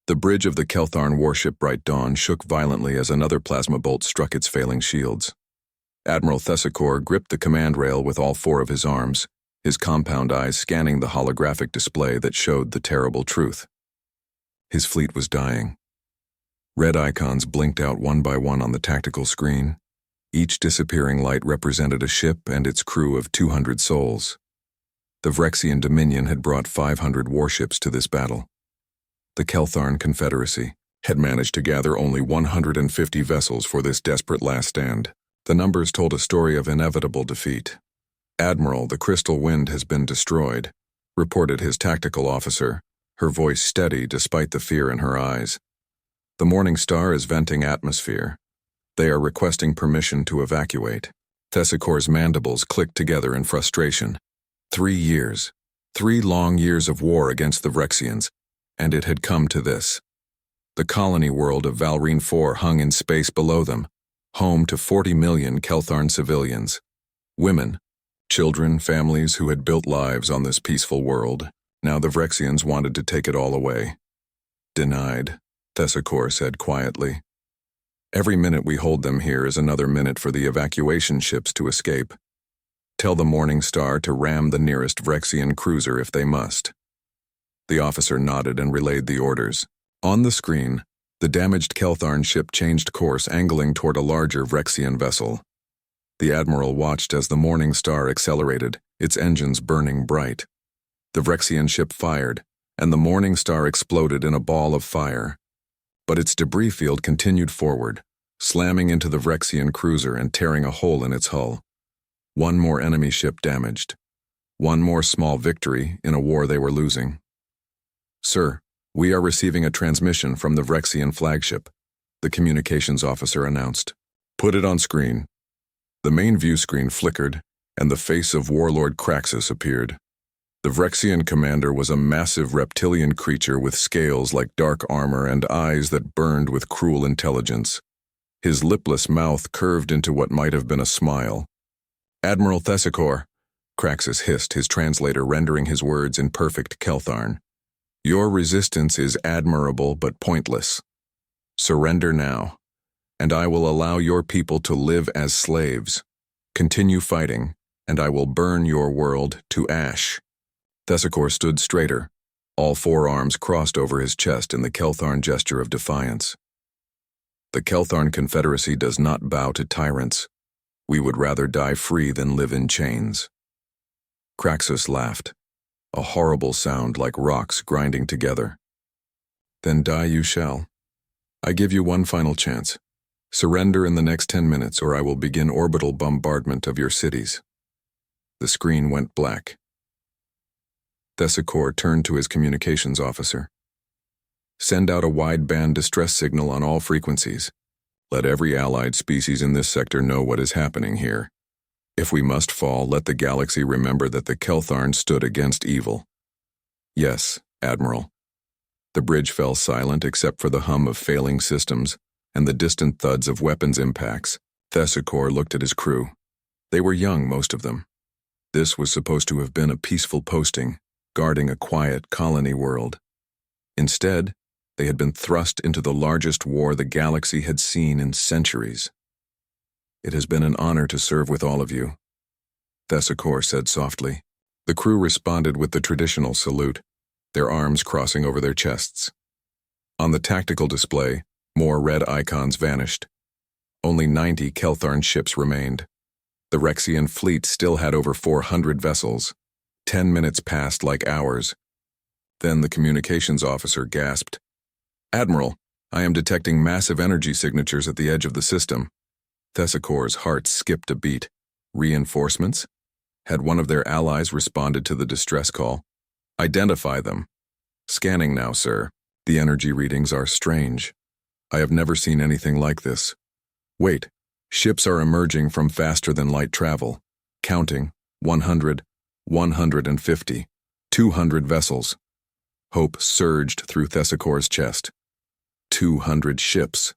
The bridge of the Keltharn warship Bright Dawn shook violently as another plasma bolt struck its failing shields. Admiral Thesicor gripped the command rail with all four of his arms, his compound eyes scanning the holographic display that showed the terrible truth. His fleet was dying. Red icons blinked out one by one on the tactical screen. Each disappearing light represented a ship and its crew of 200 souls. The Vrexian Dominion had brought 500 warships to this battle. The Keltharn Confederacy had managed to gather only 150 vessels for this desperate last stand. The numbers told a story of inevitable defeat. "Admiral, the Crystal Wind has been destroyed," reported his tactical officer, her voice steady despite the fear in her eyes. "The Morning Star is venting atmosphere. They are requesting permission to evacuate." Thesicor's mandibles clicked together in frustration. 3 years. 3 long years of war against the Vrexians, and it had come to this. The colony world of Valrine IV hung in space below them, home to 40 million Keltharn civilians. Women, children, families who had built lives on this peaceful world. Now the Vrexians wanted to take it all away. "Denied," Thesicor said quietly. "Every minute we hold them here is another minute for the evacuation ships to escape. Tell the Morning Star to ram the nearest Vrexian cruiser if they must." The officer nodded and relayed the orders. On the screen, the damaged Keltharn ship changed course, angling toward a larger Vrexian vessel. The Admiral watched as the Morning Star accelerated, its engines burning bright. The Vrexian ship fired, and the Morning Star exploded in a ball of fire. But its debris field continued forward, slamming into the Vrexian cruiser and tearing a hole in its hull. One more enemy ship damaged. One more small victory in a war they were losing. "Sir, we are receiving a transmission from the Vrexian flagship," the communications officer announced. "Put it on screen." The main view screen flickered, and the face of Warlord Kraxus appeared. The Vrexian commander was a massive reptilian creature with scales like dark armor and eyes that burned with cruel intelligence. His lipless mouth curved into what might have been a smile. "Admiral Thesicor," Kraxus hissed, his translator rendering his words in perfect Keltharn. "Your resistance is admirable but pointless. Surrender now, and I will allow your people to live as slaves. Continue fighting, and I will burn your world to ash." Thesicor stood straighter, all 4 arms crossed over his chest in the Keltharn gesture of defiance. "The Keltharn Confederacy does not bow to tyrants. We would rather die free than live in chains." Kraxus laughed, a horrible sound like rocks grinding together. "Then die you shall. I give you one final chance. Surrender in the next 10 minutes or I will begin orbital bombardment of your cities." The screen went black. Thesicor turned to his communications officer. "Send out a wideband distress signal on all frequencies. Let every allied species in this sector know what is happening here. If we must fall, let the galaxy remember that the Keltharn stood against evil." "Yes, Admiral." The bridge fell silent except for the hum of failing systems and the distant thuds of weapons impacts. Thesicor looked at his crew. They were young, most of them. This was supposed to have been a peaceful posting, guarding a quiet colony world. Instead, they had been thrust into the largest war the galaxy had seen in centuries. "It has been an honor to serve with all of you," Thesicor said softly. The crew responded with the traditional salute, their arms crossing over their chests. On the tactical display, more red icons vanished. Only 90 Keltharn ships remained. The Vrexian fleet still had over 400 vessels. 10 minutes passed like hours. Then the communications officer gasped. "Admiral, I am detecting massive energy signatures at the edge of the system." Thesicor's heart skipped a beat. Reinforcements? Had one of their allies responded to the distress call? "Identify them." "Scanning now, sir. The energy readings are strange. I have never seen anything like this. Wait, ships are emerging from faster-than-light travel. Counting, 100, 150, 200 vessels." Hope surged through Thesicor's chest. 200 ships.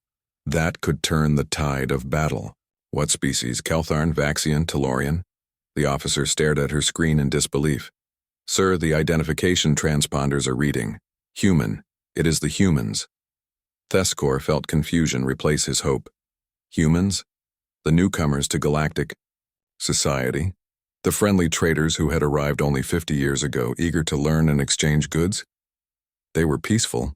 That could turn the tide of battle. "What species? Keltharn, Vaxian, Tellurian?" The officer stared at her screen in disbelief. "Sir, the identification transponders are reading. Human. It is the humans. Theskor felt confusion replace his hope. Humans? The newcomers to galactic society? The friendly traders who had arrived only 50 years ago, eager to learn and exchange goods? They were peaceful.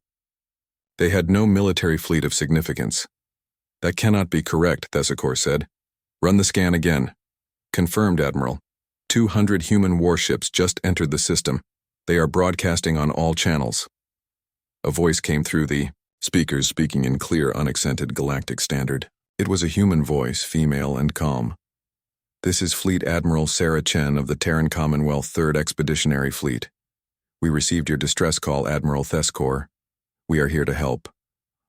They had no military fleet of significance. That cannot be correct, Theskor said. Run the scan again. Confirmed, Admiral. 200 human warships just entered the system. They are broadcasting on all channels. A voice came through the speakers, speaking in clear, unaccented galactic standard. It was a human voice, female and calm. This is Fleet Admiral Sarah Chen of the Terran Commonwealth 3rd Expeditionary Fleet. We received your distress call, Admiral Theskor. We are here to help.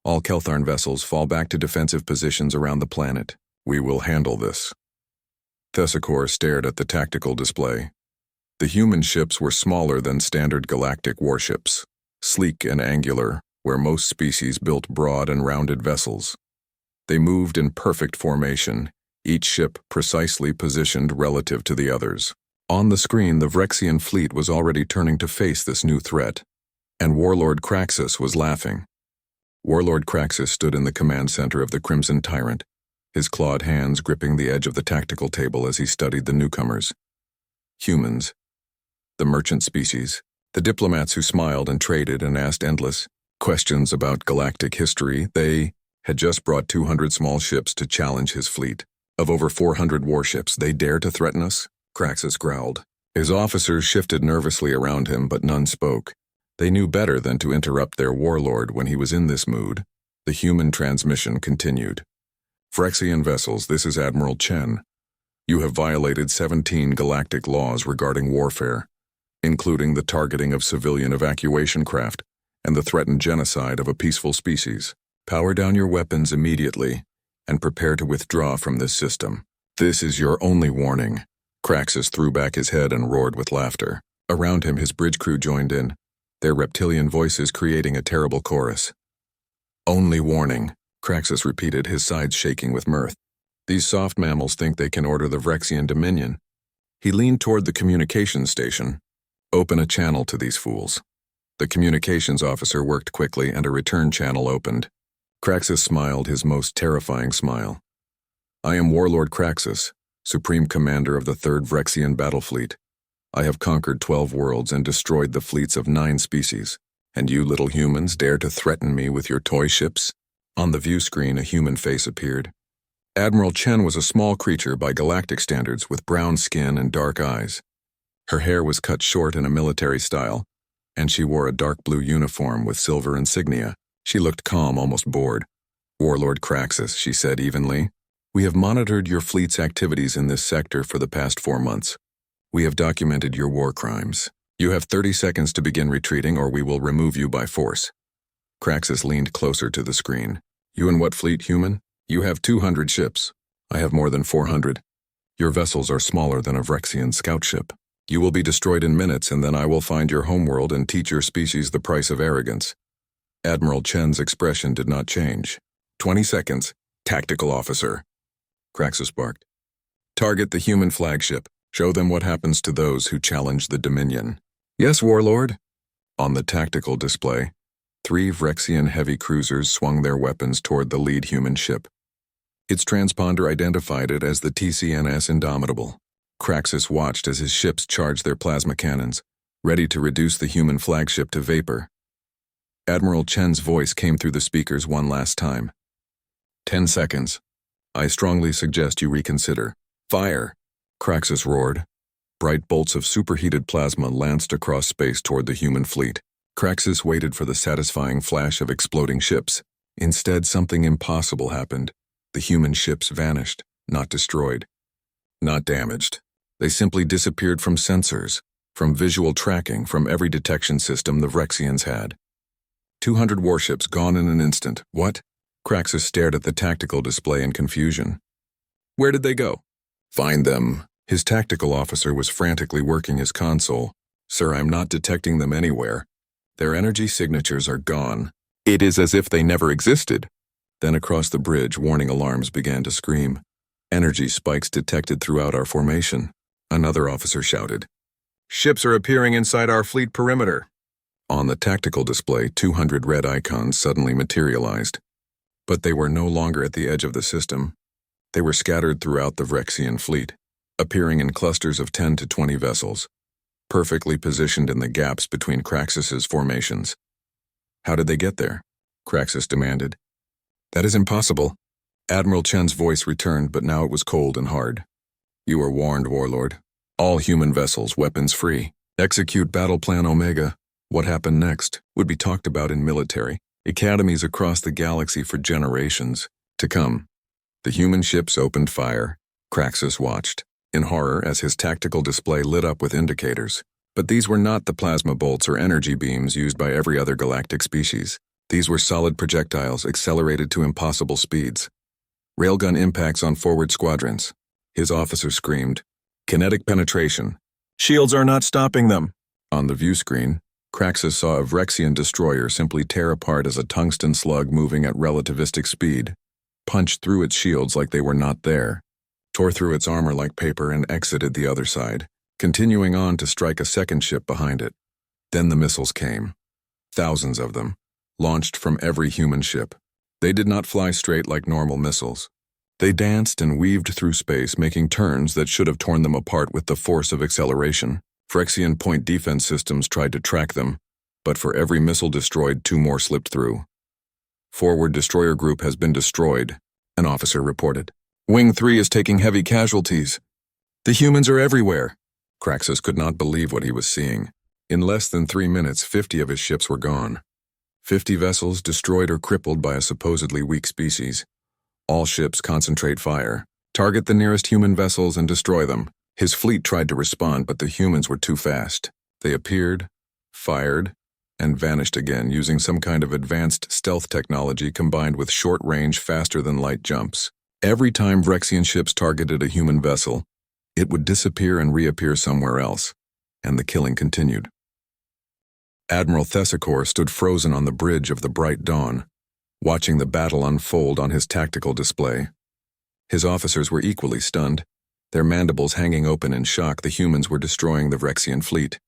All Keltharn vessels fall back to defensive positions around the planet. We will handle this. Theskor stared at the tactical display. The human ships were smaller than standard galactic warships, sleek and angular, where most species built broad and rounded vessels. They moved in perfect formation, each ship precisely positioned relative to the others. On the screen, the Vrexian fleet was already turning to face this new threat, and Warlord Kraxus was laughing. Warlord Kraxus stood in the command center of the Crimson Tyrant, his clawed hands gripping the edge of the tactical table as he studied the newcomers. Humans, the merchant species, the diplomats who smiled and traded and asked endless questions about galactic history. They had just brought 200 small ships to challenge his fleet. Of over 400 warships, they dare to threaten us? Kraxus growled. His officers shifted nervously around him, but none spoke. They knew better than to interrupt their warlord when he was in this mood. The human transmission continued. Vrexian vessels, this is Admiral Chen. You have violated 17 galactic laws regarding warfare, including the targeting of civilian evacuation craft and the threatened genocide of a peaceful species. Power down your weapons immediately and prepare to withdraw from this system. This is your only warning. Kraxus threw back his head and roared with laughter. Around him, his bridge crew joined in, their reptilian voices creating a terrible chorus. Only warning, Kraxus repeated, his sides shaking with mirth. These soft mammals think they can order the Vrexian Dominion. He leaned toward the communications station. Open a channel to these fools. The communications officer worked quickly and a return channel opened. Kraxus smiled his most terrifying smile. I am Warlord Kraxus, Supreme Commander of the 3rd Vrexian Battle Fleet. I have conquered 12 worlds and destroyed the fleets of 9 species. And you little humans dare to threaten me with your toy ships? On the view screen, a human face appeared. Admiral Chen was a small creature by galactic standards with brown skin and dark eyes. Her hair was cut short in a military style, and she wore a dark blue uniform with silver insignia. She looked calm, almost bored. Warlord Kraxus, she said evenly, we have monitored your fleet's activities in this sector for the past 4 months. We have documented your war crimes. You have 30 seconds to begin retreating or we will remove you by force. Kraxus leaned closer to the screen. You in what fleet, human? You have 200 ships. I have more than 400. Your vessels are smaller than a Vrexian scout ship. You will be destroyed in minutes and then I will find your homeworld and teach your species the price of arrogance. Admiral Chen's expression did not change. 20 seconds. Tactical officer. Kraxus barked. Target the human flagship. Show them what happens to those who challenge the Dominion. Yes, Warlord. On the tactical display, 3 Vrexian heavy cruisers swung their weapons toward the lead human ship. Its transponder identified it as the TCNS Indomitable. Kraxus watched as his ships charged their plasma cannons, ready to reduce the human flagship to vapor. Admiral Chen's voice came through the speakers one last time. 10 seconds. I strongly suggest you reconsider. Fire! Kraxus roared. Bright bolts of superheated plasma lanced across space toward the human fleet. Kraxus waited for the satisfying flash of exploding ships. Instead, something impossible happened. The human ships vanished, not destroyed, not damaged. They simply disappeared from sensors, from visual tracking, from every detection system the Vrexians had. 200 warships gone in an instant. What? Kraxus stared at the tactical display in confusion. Where did they go? Find them. His tactical officer was frantically working his console. Sir, I'm not detecting them anywhere. Their energy signatures are gone. It is as if they never existed. Then across the bridge, warning alarms began to scream. Energy spikes detected throughout our formation. Another officer shouted. Ships are appearing inside our fleet perimeter. On the tactical display, 200 red icons suddenly materialized. But they were no longer at the edge of the system. They were scattered throughout the Vrexian fleet, appearing in clusters of 10 to 20 vessels, perfectly positioned in the gaps between Craxus's formations. How did they get there? Craxus demanded. That is impossible. Admiral Chen's voice returned, but now it was cold and hard. You are warned, Warlord. All human vessels, weapons free. Execute Battle Plan Omega. What happened next would be talked about in military academies across the galaxy for generations to come. The human ships opened fire. Craxus watched, in horror, as his tactical display lit up with indicators. But these were not the plasma bolts or energy beams used by every other galactic species. These were solid projectiles accelerated to impossible speeds. Railgun impacts on forward squadrons. His officer screamed, "Kinetic penetration. Shields are not stopping them." On the view screen, Craxus saw a Vrexian destroyer simply tear apart as a tungsten slug moving at relativistic speed, punched through its shields like they were not there, tore through its armor like paper and exited the other side, continuing on to strike a second ship behind it. Then the missiles came. Thousands of them, launched from every human ship. They did not fly straight like normal missiles. They danced and weaved through space, making turns that should have torn them apart with the force of acceleration. Vrexian point defense systems tried to track them, but for every missile destroyed, 2 more slipped through. Forward destroyer group has been destroyed, an officer reported. Wing 3 is taking heavy casualties. The humans are everywhere. Craxus could not believe what he was seeing. In less than 3 minutes, 50 of his ships were gone. 50 vessels destroyed or crippled by a supposedly weak species. All ships concentrate fire, target the nearest human vessels and destroy them. His fleet tried to respond, but the humans were too fast. They appeared, fired, and vanished again using some kind of advanced stealth technology combined with short-range, faster-than-light jumps. Every time Vrexian ships targeted a human vessel, it would disappear and reappear somewhere else, and the killing continued. Admiral Thesicor stood frozen on the bridge of the bright dawn, watching the battle unfold on his tactical display. His officers were equally stunned, their mandibles hanging open in shock. The humans were destroying the Vrexian fleet.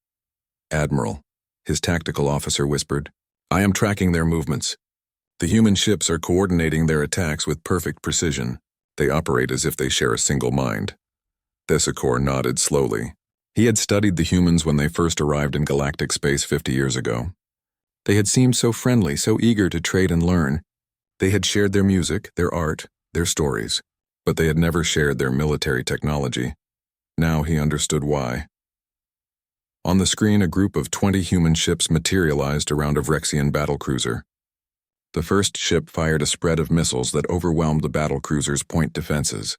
Admiral, his tactical officer whispered, I am tracking their movements. The human ships are coordinating their attacks with perfect precision. They operate as if they share a single mind. Thesicor nodded slowly. He had studied the humans when they first arrived in galactic space 50 years ago. They had seemed so friendly, so eager to trade and learn. They had shared their music, their art, their stories, but they had never shared their military technology. Now he understood why. On the screen, a group of 20 human ships materialized around a Vrexian battlecruiser. The first ship fired a spread of missiles that overwhelmed the battlecruiser's point defenses.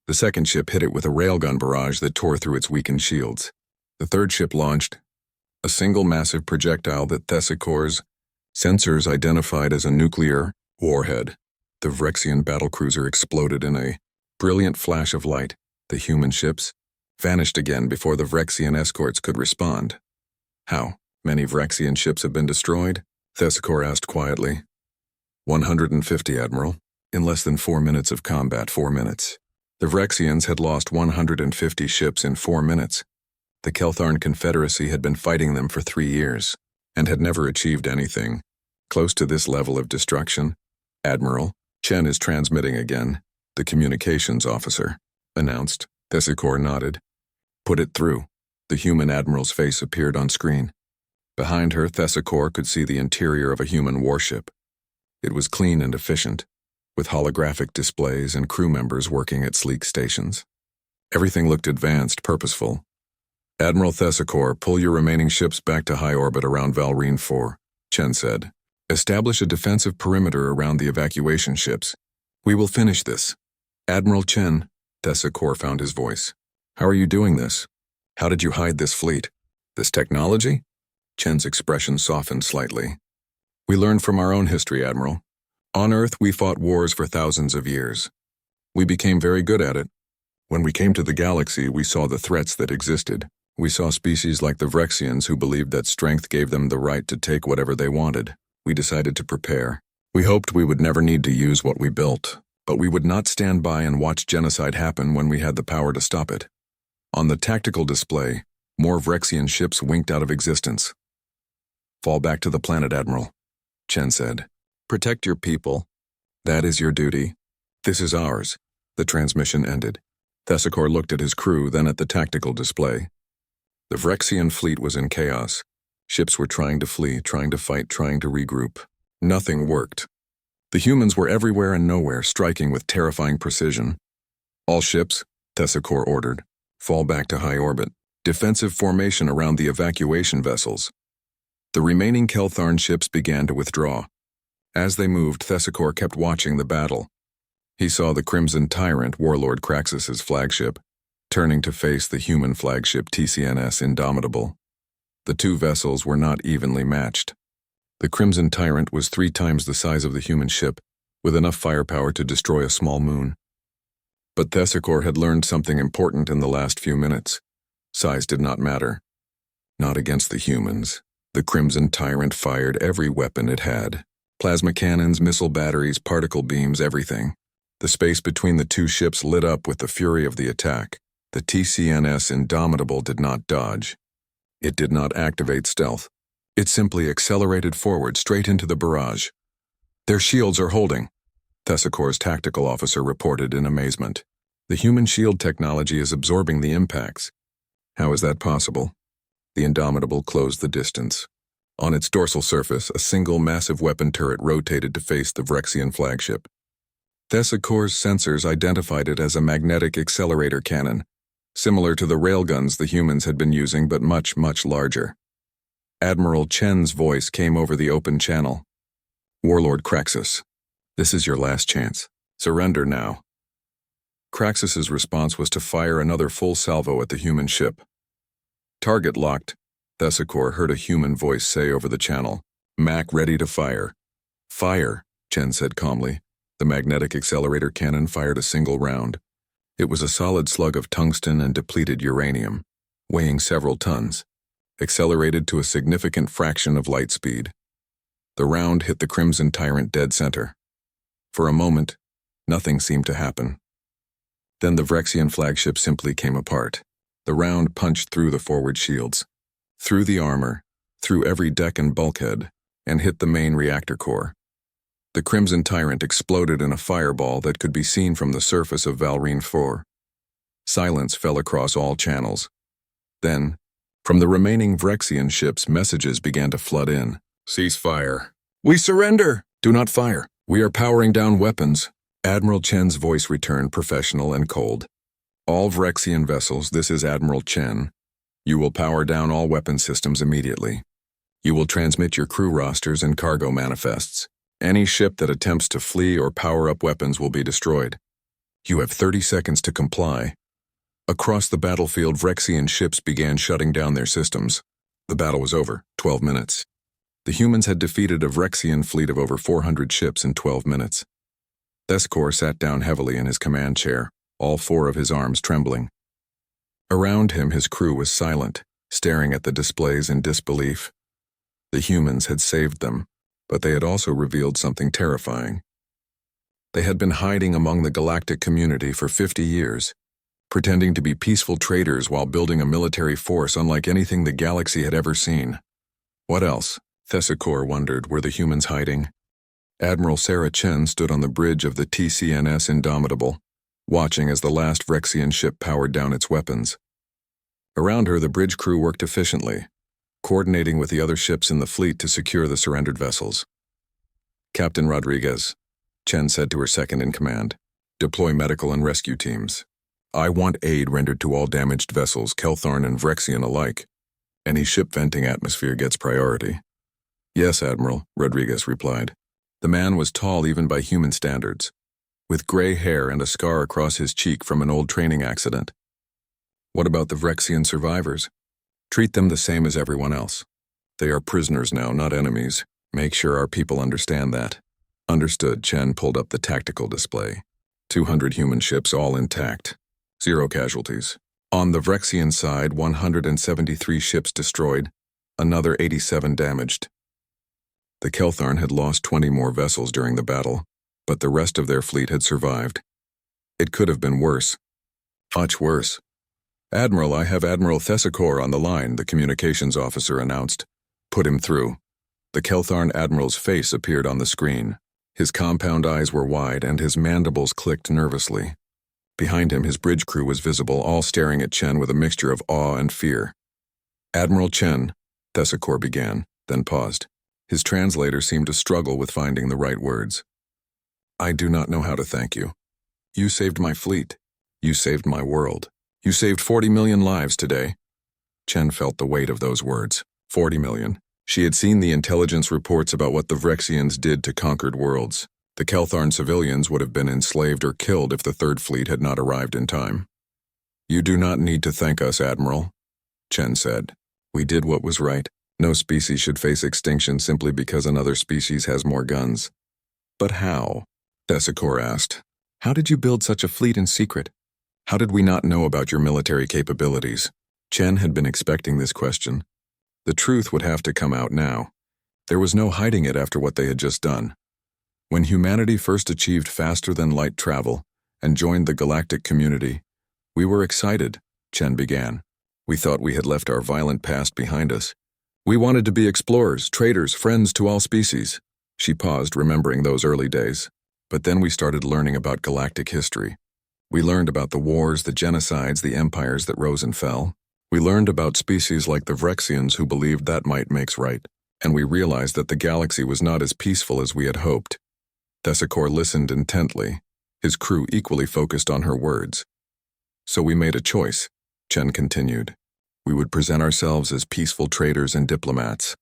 The second ship hit it with a railgun barrage that tore through its weakened shields. The third ship launched a single massive projectile that Thesicor's sensors identified as a nuclear warhead. The Vrexian battlecruiser exploded in a brilliant flash of light. The human ships vanished again before the Vrexian escorts could respond. How many Vrexian ships have been destroyed? Thesicor asked quietly. 150, Admiral. In less than 4 minutes of combat, 4 minutes. The Vrexians had lost 150 ships in 4 minutes. The Keltharn Confederacy had been fighting them for 3 years, and had never achieved anything close to this level of destruction. Admiral, Chen is transmitting again, the communications officer announced. Thesicor nodded. Put it through. The human admiral's face appeared on screen. Behind her, Thesicor could see the interior of a human warship. It was clean and efficient, with holographic displays and crew members working at sleek stations. Everything looked advanced, purposeful. Admiral Thesicor, pull your remaining ships back to high orbit around Valrine 4, Chen said. Establish a defensive perimeter around the evacuation ships. We will finish this. Admiral Chen, Thesicor found his voice. How are you doing this? How did you hide this fleet? This technology? Chen's expression softened slightly. We learned from our own history, Admiral. On Earth, we fought wars for thousands of years. We became very good at it. When we came to the galaxy, we saw the threats that existed. We saw species like the Vrexians who believed that strength gave them the right to take whatever they wanted. We decided to prepare. We hoped we would never need to use what we built, but we would not stand by and watch genocide happen when we had the power to stop it. On the tactical display, more Vrexian ships winked out of existence. Fall back to the planet, Admiral, Chen said. Protect your people. That is your duty. This is ours. The transmission ended. Thesicor looked at his crew, then at the tactical display. The Vrexian fleet was in chaos. Ships were trying to flee, trying to fight, trying to regroup. Nothing worked. The humans were everywhere and nowhere, striking with terrifying precision. All ships, Thesicor ordered, fall back to high orbit. Defensive formation around the evacuation vessels. The remaining Keltharn ships began to withdraw. As they moved, Thesicor kept watching the battle. He saw the Crimson Tyrant, Warlord Craxus's flagship, turning to face the human flagship TCNS Indomitable. The two vessels were not evenly matched. The Crimson Tyrant was 3 times the size of the human ship, with enough firepower to destroy a small moon. But Thesicor had learned something important in the last few minutes. Size did not matter. Not against the humans. The Crimson Tyrant fired every weapon it had. Plasma cannons, missile batteries, particle beams, everything. The space between the two ships lit up with the fury of the attack. The TCNS Indomitable did not dodge. It did not activate stealth. It simply accelerated forward straight into the barrage. Their shields are holding, Thesicor's tactical officer reported in amazement. The human shield technology is absorbing the impacts. How is that possible? The Indomitable closed the distance. On its dorsal surface, a single massive weapon turret rotated to face the Vrexian flagship. Thesicor's sensors identified it as a magnetic accelerator cannon, similar to the railguns the humans had been using, but much, much larger. Admiral Chen's voice came over the open channel. Warlord Craxus, this is your last chance. Surrender now. Craxus's response was to fire another full salvo at the human ship. Target locked, Thesicor heard a human voice say over the channel. Mac ready to fire. Fire, Chen said calmly. The magnetic accelerator cannon fired a single round. It was a solid slug of tungsten and depleted uranium, weighing several tons, accelerated to a significant fraction of light speed. The round hit the Crimson Tyrant dead center. For a moment, nothing seemed to happen. Then the Vrexian flagship simply came apart. The round punched through the forward shields, through the armor, through every deck and bulkhead, and hit the main reactor core. The Crimson Tyrant exploded in a fireball that could be seen from the surface of Valrine 4. Silence fell across all channels. Then, from the remaining Vrexian ships, messages began to flood in. Cease fire. We surrender! Do not fire. We are powering down weapons. Admiral Chen's voice returned, professional and cold. All Vrexian vessels, this is Admiral Chen. You will power down all weapon systems immediately. You will transmit your crew rosters and cargo manifests. Any ship that attempts to flee or power up weapons will be destroyed. You have 30 seconds to comply. Across the battlefield, Vrexian ships began shutting down their systems. The battle was over, 12 minutes. The humans had defeated a Vrexian fleet of over 400 ships in 12 minutes. Thesicor sat down heavily in his command chair, all 4 of his arms trembling. Around him, his crew was silent, staring at the displays in disbelief. The humans had saved them, but they had also revealed something terrifying. They had been hiding among the galactic community for 50 years, pretending to be peaceful traders while building a military force unlike anything the galaxy had ever seen. What else, Thesicor wondered, were the humans hiding? Admiral Sarah Chen stood on the bridge of the TCNS Indomitable, watching as the last Vrexian ship powered down its weapons. Around her, the bridge crew worked efficiently, coordinating with the other ships in the fleet to secure the surrendered vessels. Captain Rodriguez, Chen said to her second-in-command, deploy medical and rescue teams. I want aid rendered to all damaged vessels, Keltharn and Vrexian alike. Any ship venting atmosphere gets priority. Yes, Admiral, Rodriguez replied. The man was tall even by human standards, with gray hair and a scar across his cheek from an old training accident. What about the Vrexian survivors? Treat them the same as everyone else. They are prisoners now, not enemies. Make sure our people understand that. Understood. Chen pulled up the tactical display. 200 human ships, all intact. 0 casualties. On the Vrexian side, 173 ships destroyed, another 87 damaged. The Keltharn had lost 20 more vessels during the battle, but the rest of their fleet had survived. It could have been worse. Much worse. Admiral, I have Admiral Thesicor on the line, the communications officer announced. Put him through. The Keltharn Admiral's face appeared on the screen. His compound eyes were wide and his mandibles clicked nervously. Behind him, his bridge crew was visible, all staring at Chen with a mixture of awe and fear. "Admiral Chen," Thesicor began, then paused. His translator seemed to struggle with finding the right words. "I do not know how to thank you. You saved my fleet. You saved my world. You saved 40 million lives today." Chen felt the weight of those words. 40 million. She had seen the intelligence reports about what the Vrexians did to conquered worlds. The Keltharn civilians would have been enslaved or killed if the Third Fleet had not arrived in time. "You do not need to thank us, Admiral," Chen said. "We did what was right. No species should face extinction simply because another species has more guns." "But how?" Thesicor asked. "How did you build such a fleet in secret? How did we not know about your military capabilities?" Chen had been expecting this question. The truth would have to come out now. There was no hiding it after what they had just done. When humanity first achieved faster-than-light travel and joined the galactic community, we were excited, Chen began. We thought we had left our violent past behind us. We wanted to be explorers, traders, friends to all species. She paused, remembering those early days. But then we started learning about galactic history. We learned about the wars, the genocides, the empires that rose and fell. We learned about species like the Vrexians who believed that might makes right, and we realized that the galaxy was not as peaceful as we had hoped. Thesicor listened intently, his crew equally focused on her words. "So we made a choice," Chen continued. "We would present ourselves as peaceful traders and diplomats.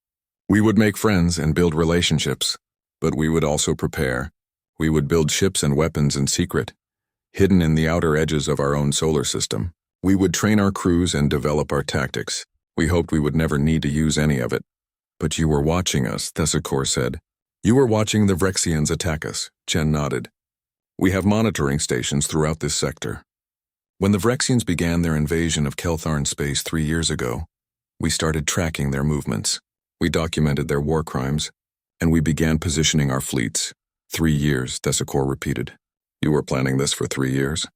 We would make friends and build relationships, but we would also prepare. We would build ships and weapons in secret, hidden in the outer edges of our own solar system. We would train our crews and develop our tactics. We hoped we would never need to use any of it." "But you were watching us," Thesicor said. "You were watching the Vrexians attack us," Chen nodded. "We have monitoring stations throughout this sector. When the Vrexians began their invasion of Keltharn space 3 years ago, we started tracking their movements. We documented their war crimes, and we began positioning our fleets." 3 years, Thesicor repeated. "You were planning this for 3 years?"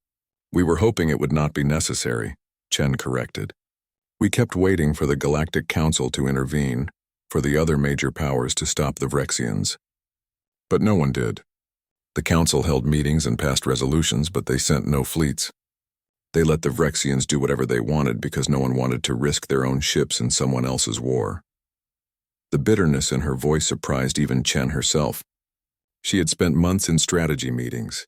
"We were hoping it would not be necessary," Chen corrected. "We kept waiting for the Galactic Council to intervene, for the other major powers to stop the Vrexians. But no one did. The Council held meetings and passed resolutions, but they sent no fleets. They let the Vrexians do whatever they wanted because no one wanted to risk their own ships in someone else's war." The bitterness in her voice surprised even Chen herself. She had spent months in strategy meetings,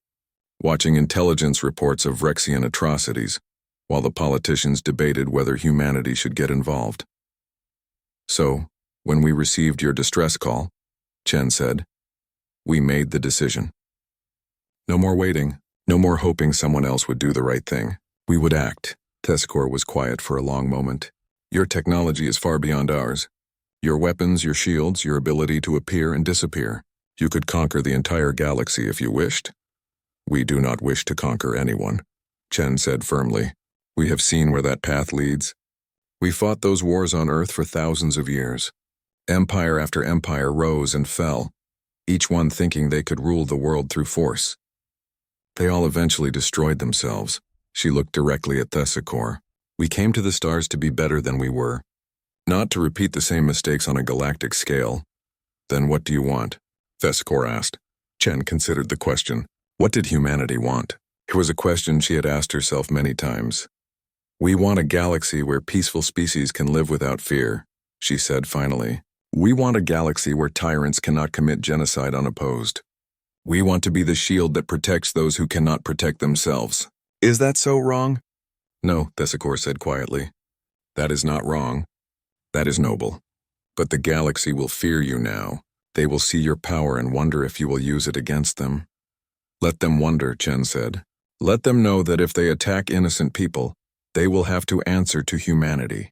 watching intelligence reports of Vrexian atrocities, while the politicians debated whether humanity should get involved. "So, when we received your distress call," Chen said, "we made the decision. No more waiting, no more hoping someone else would do the right thing. We would act." Thesicor was quiet for a long moment. "Your technology is far beyond ours. Your weapons, your shields, your ability to appear and disappear. You could conquer the entire galaxy if you wished." "We do not wish to conquer anyone," Chen said firmly. "We have seen where that path leads. We fought those wars on Earth for thousands of years. Empire after empire rose and fell, each one thinking they could rule the world through force. They all eventually destroyed themselves." She looked directly at Thesicor. "We came to the stars to be better than we were, not to repeat the same mistakes on a galactic scale." "Then what do you want?" Thesicor asked. Chen considered the question. What did humanity want? It was a question she had asked herself many times. "We want a galaxy where peaceful species can live without fear," she said finally. "We want a galaxy where tyrants cannot commit genocide unopposed. We want to be the shield that protects those who cannot protect themselves." "Is that so wrong?" "No," Thesicor said quietly. "That is not wrong. That is noble. But the galaxy will fear you now. They will see your power and wonder if you will use it against them." "Let them wonder," Chen said. "Let them know that if they attack innocent people, they will have to answer to humanity.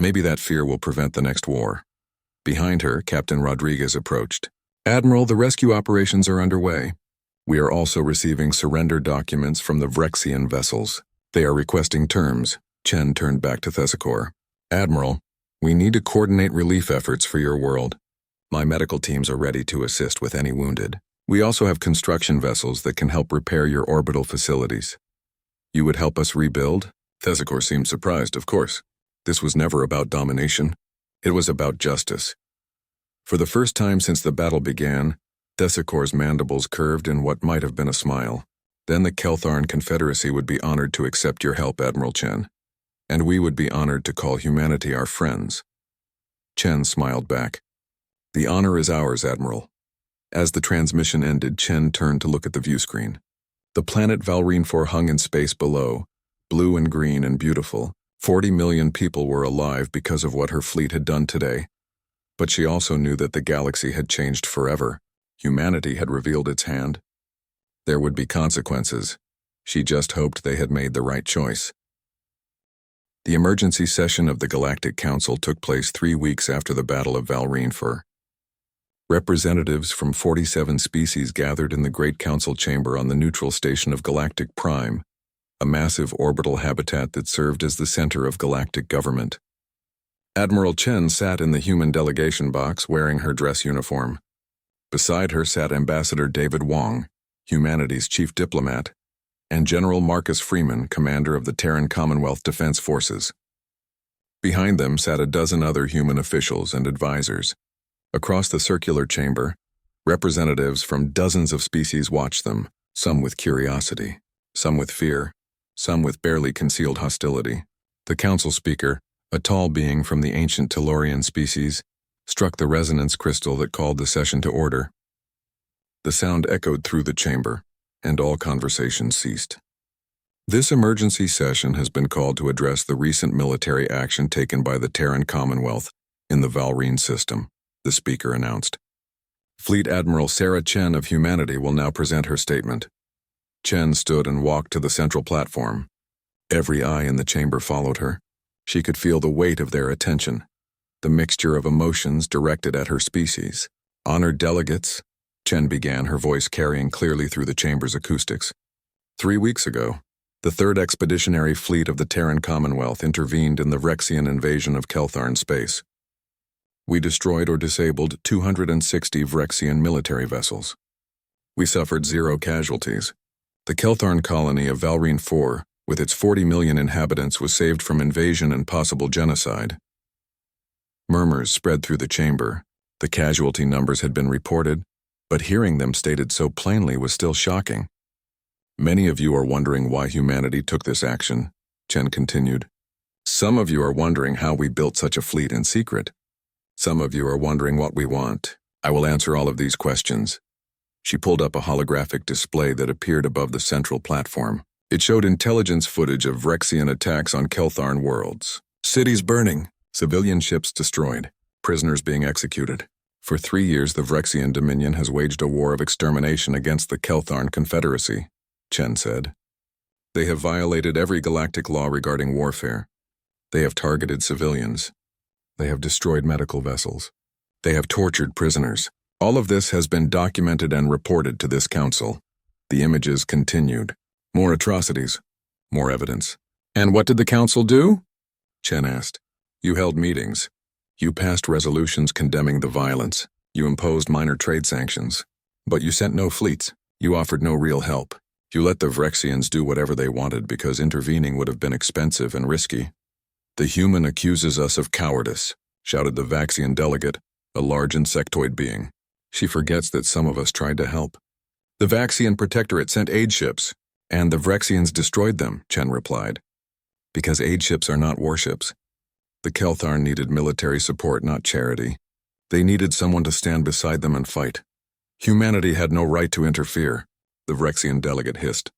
Maybe that fear will prevent the next war." Behind her, Captain Rodriguez approached. "Admiral, the rescue operations are underway. We are also receiving surrender documents from the Vrexian vessels. They are requesting terms." Chen turned back to Thesicor. "Admiral, we need to coordinate relief efforts for your world. My medical teams are ready to assist with any wounded. We also have construction vessels that can help repair your orbital facilities. You would help us rebuild?" Thesicor seemed surprised, of course. This was never about domination. It was about justice. For the first time since the battle began, Thessakor's mandibles curved in what might have been a smile. Then the Keltharn Confederacy would be honored to accept your help, Admiral Chen. And we would be honored to call humanity our friends. Chen smiled back. The honor is ours, Admiral. As the transmission ended, Chen turned to look at the viewscreen. The planet Valrine 4 hung in space below, blue and green and beautiful. 40 million people were alive because of what her fleet had done today. But she also knew that the galaxy had changed forever. Humanity had revealed its hand. There would be consequences. She just hoped they had made the right choice. The emergency session of the Galactic Council took place 3 weeks after the Battle of Valrine 4. Representatives from 47 species gathered in the Great Council chamber on the neutral station of Galactic Prime, a massive orbital habitat that served as the center of galactic government. Admiral Chen sat in the human delegation box wearing her dress uniform. Beside her sat Ambassador David Wong, humanity's chief diplomat, and General Marcus Freeman, commander of the Terran Commonwealth Defense Forces. Behind them sat a dozen other human officials and advisors. Across the circular chamber, representatives from dozens of species watched them, some with curiosity, some with fear, some with barely concealed hostility. The council speaker, a tall being from the ancient Tellurian species, struck the resonance crystal that called the session to order. The sound echoed through the chamber, and all conversation ceased. This emergency session has been called to address the recent military action taken by the Terran Commonwealth in the Valrine system, the speaker announced. Fleet Admiral Sarah Chen of Humanity will now present her statement. Chen stood and walked to the central platform. Every eye in the chamber followed her. She could feel the weight of their attention, the mixture of emotions directed at her species. Honored delegates, Chen began, her voice carrying clearly through the chamber's acoustics. 3 weeks ago, the 3rd Expeditionary Fleet of the Terran Commonwealth intervened in the Rexian invasion of Keltharn space. We destroyed or disabled 260 Vrexian military vessels. We suffered 0 casualties. The Keltharn colony of Valrine 4, with its 40 million inhabitants, was saved from invasion and possible genocide. Murmurs spread through the chamber. The casualty numbers had been reported, but hearing them stated so plainly was still shocking. Many of you are wondering why humanity took this action, Chen continued. Some of you are wondering how we built such a fleet in secret. Some of you are wondering what we want. I will answer all of these questions. She pulled up a holographic display that appeared above the central platform. It showed intelligence footage of Vrexian attacks on Keltharn worlds. Cities burning, civilian ships destroyed, prisoners being executed. For 3 years, the Vrexian Dominion has waged a war of extermination against the Keltharn Confederacy, Chen said. They have violated every galactic law regarding warfare. They have targeted civilians. They have destroyed medical vessels. They have tortured prisoners. All of this has been documented and reported to this council. The images continued. More atrocities. More evidence. And what did the council do? Chen asked. You held meetings. You passed resolutions condemning the violence. You imposed minor trade sanctions. But you sent no fleets. You offered no real help. You let the Vrexians do whatever they wanted because intervening would have been expensive and risky. The human accuses us of cowardice, shouted the Vaxian delegate, a large insectoid being. She forgets that some of us tried to help. The Vaxian Protectorate sent aid ships, and the Vrexians destroyed them, Chen replied. Because aid ships are not warships. The Keltharn needed military support, not charity. They needed someone to stand beside them and fight. Humanity had no right to interfere, the Vrexian delegate hissed.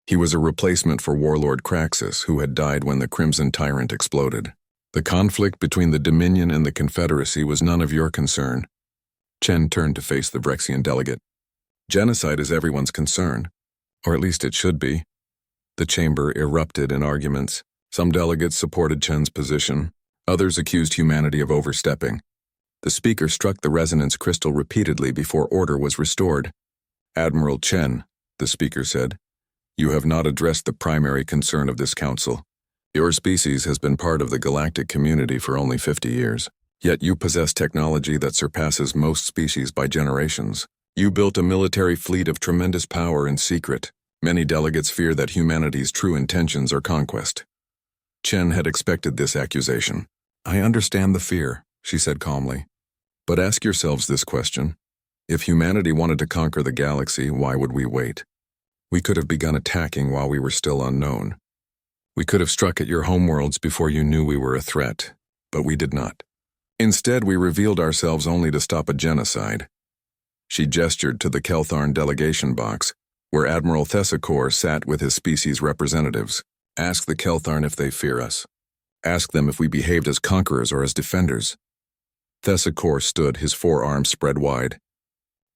He was a replacement for Warlord Kraxus, who had died when the Crimson Tyrant exploded. The conflict between the Dominion and the Confederacy was none of your concern. Chen turned to face the Vrexian delegate. Genocide is everyone's concern, or at least it should be. The chamber erupted in arguments. Some delegates supported Chen's position. Others accused humanity of overstepping. The speaker struck the resonance crystal repeatedly before order was restored. Admiral Chen, the speaker said, you have not addressed the primary concern of this council. Your species has been part of the galactic community for only 50 years. Yet you possess technology that surpasses most species by generations. You built a military fleet of tremendous power in secret. Many delegates fear that humanity's true intentions are conquest. Chen had expected this accusation. I understand the fear, she said calmly. But ask yourselves this question. If humanity wanted to conquer the galaxy, why would we wait? We could have begun attacking while we were still unknown. We could have struck at your homeworlds before you knew we were a threat, but we did not. Instead, we revealed ourselves only to stop a genocide. She gestured to the Keltharn delegation box, where Admiral Thessakor sat with his species representatives. Ask the Keltharn if they fear us. Ask them if we behaved as conquerors or as defenders. Thessakor stood, his forearms spread wide.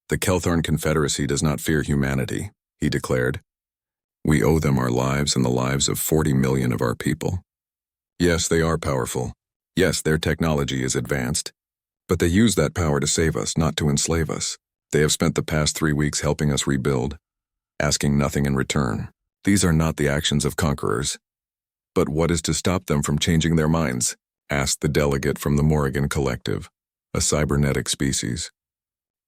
The Keltharn Confederacy does not fear humanity, he declared. We owe them our lives and the lives of 40 million of our people. Yes, they are powerful. Yes, their technology is advanced. But they use that power to save us, not to enslave us. They have spent the past 3 weeks helping us rebuild, asking nothing in return. These are not the actions of conquerors. But what is to stop them from changing their minds? Asked the delegate from the Morrigan Collective, a cybernetic species.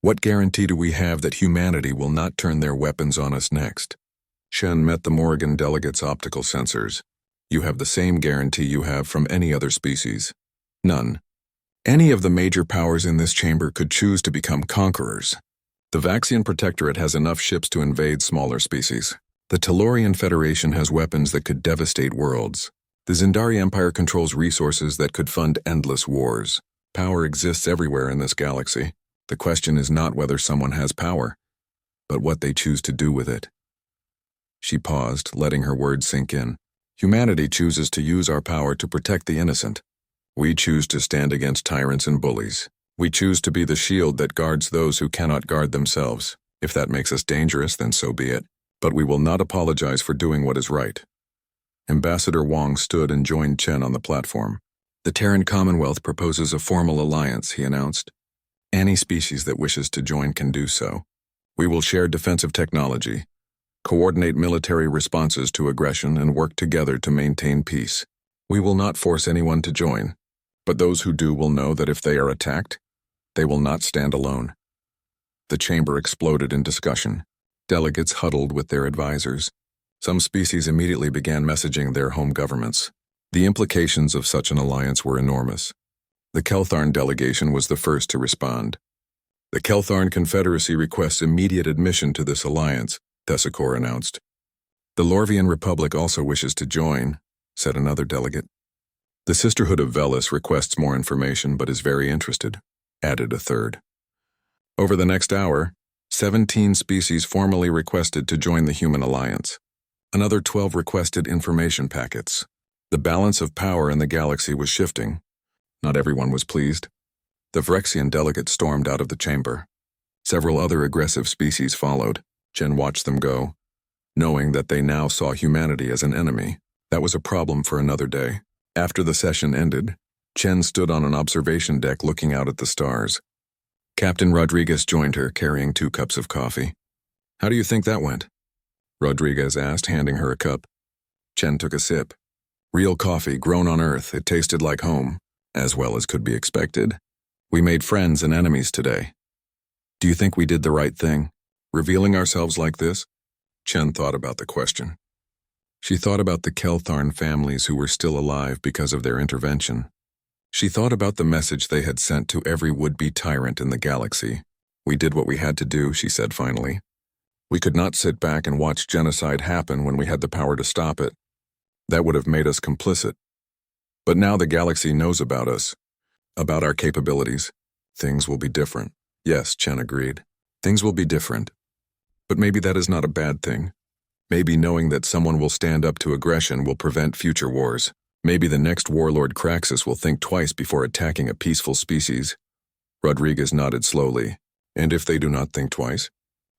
What guarantee do we have that humanity will not turn their weapons on us next? Chen met the Morrigan delegate's optical sensors. You have the same guarantee you have from any other species. None. Any of the major powers in this chamber could choose to become conquerors. The Vaxian Protectorate has enough ships to invade smaller species. The Tellurian Federation has weapons that could devastate worlds. The Zindari Empire controls resources that could fund endless wars. Power exists everywhere in this galaxy. The question is not whether someone has power, but what they choose to do with it. She paused, letting her words sink in. Humanity chooses to use our power to protect the innocent. We choose to stand against tyrants and bullies. We choose to be the shield that guards those who cannot guard themselves. If that makes us dangerous, then so be it. But we will not apologize for doing what is right. Ambassador Wong stood and joined Chen on the platform. The Terran Commonwealth proposes a formal alliance, he announced. Any species that wishes to join can do so. We will share defensive technology, coordinate military responses to aggression, and work together to maintain peace. We will not force anyone to join, but those who do will know that if they are attacked, they will not stand alone. The chamber exploded in discussion. Delegates huddled with their advisors. Some species immediately began messaging their home governments. The implications of such an alliance were enormous. The Keltharn delegation was the first to respond. The Keltharn Confederacy requests immediate admission to this alliance, Thessakor announced. The Lorvian Republic also wishes to join, said another delegate. The Sisterhood of Velis requests more information but is very interested, added a third. Over the next hour, 17 species formally requested to join the human alliance. Another 12 requested information packets. The balance of power in the galaxy was shifting. Not everyone was pleased. The Phyrexian delegate stormed out of the chamber. Several other aggressive species followed. Chen watched them go, knowing that they now saw humanity as an enemy. That was a problem for another day. After the session ended, Chen stood on an observation deck looking out at the stars. Captain Rodriguez joined her, carrying 2 cups of coffee. How do you think that went? Rodriguez asked, handing her a cup. Chen took a sip. Real coffee, grown on Earth, it tasted like home, as well as could be expected. We made friends and enemies today. Do you think we did the right thing, revealing ourselves like this? Chen thought about the question. She thought about the Keltharn families who were still alive because of their intervention. She thought about the message they had sent to every would-be tyrant in the galaxy. We did what we had to do, she said finally. We could not sit back and watch genocide happen when we had the power to stop it. That would have made us complicit. But now the galaxy knows about us, about our capabilities. Things will be different. Yes, Chen agreed. Things will be different. But maybe that is not a bad thing. Maybe knowing that someone will stand up to aggression will prevent future wars. Maybe the next warlord Craxus will think twice before attacking a peaceful species. Rodriguez nodded slowly. And if they do not think twice?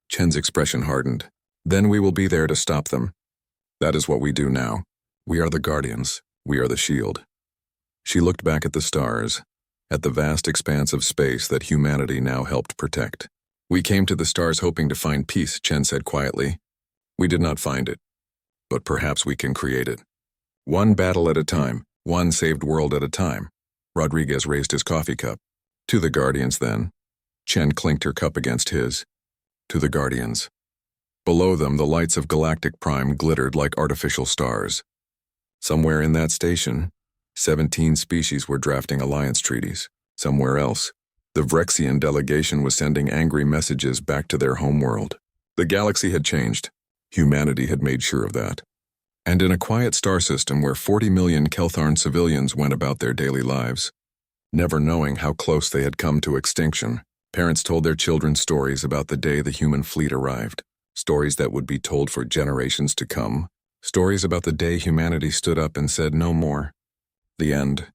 Chen's expression hardened. Then we will be there to stop them. That is what we do now. We are the guardians. We are the shield. She looked back at the stars, at the vast expanse of space that humanity now helped protect. We came to the stars hoping to find peace, Chen said quietly. We did not find it, but perhaps we can create it. One battle at a time, one saved world at a time. Rodriguez raised his coffee cup. To the Guardians, then. Chen clinked her cup against his. To the Guardians. Below them, the lights of Galactic Prime glittered like artificial stars. Somewhere in that station, 17 species were drafting alliance treaties. Somewhere else, The Vrexian delegation was sending angry messages back to their homeworld. The galaxy had changed. Humanity had made sure of that. And in a quiet star system where 40 million Keltharn civilians went about their daily lives, never knowing how close they had come to extinction, parents told their children stories about the day the human fleet arrived, stories that would be told for generations to come, stories about the day humanity stood up and said no more. The end,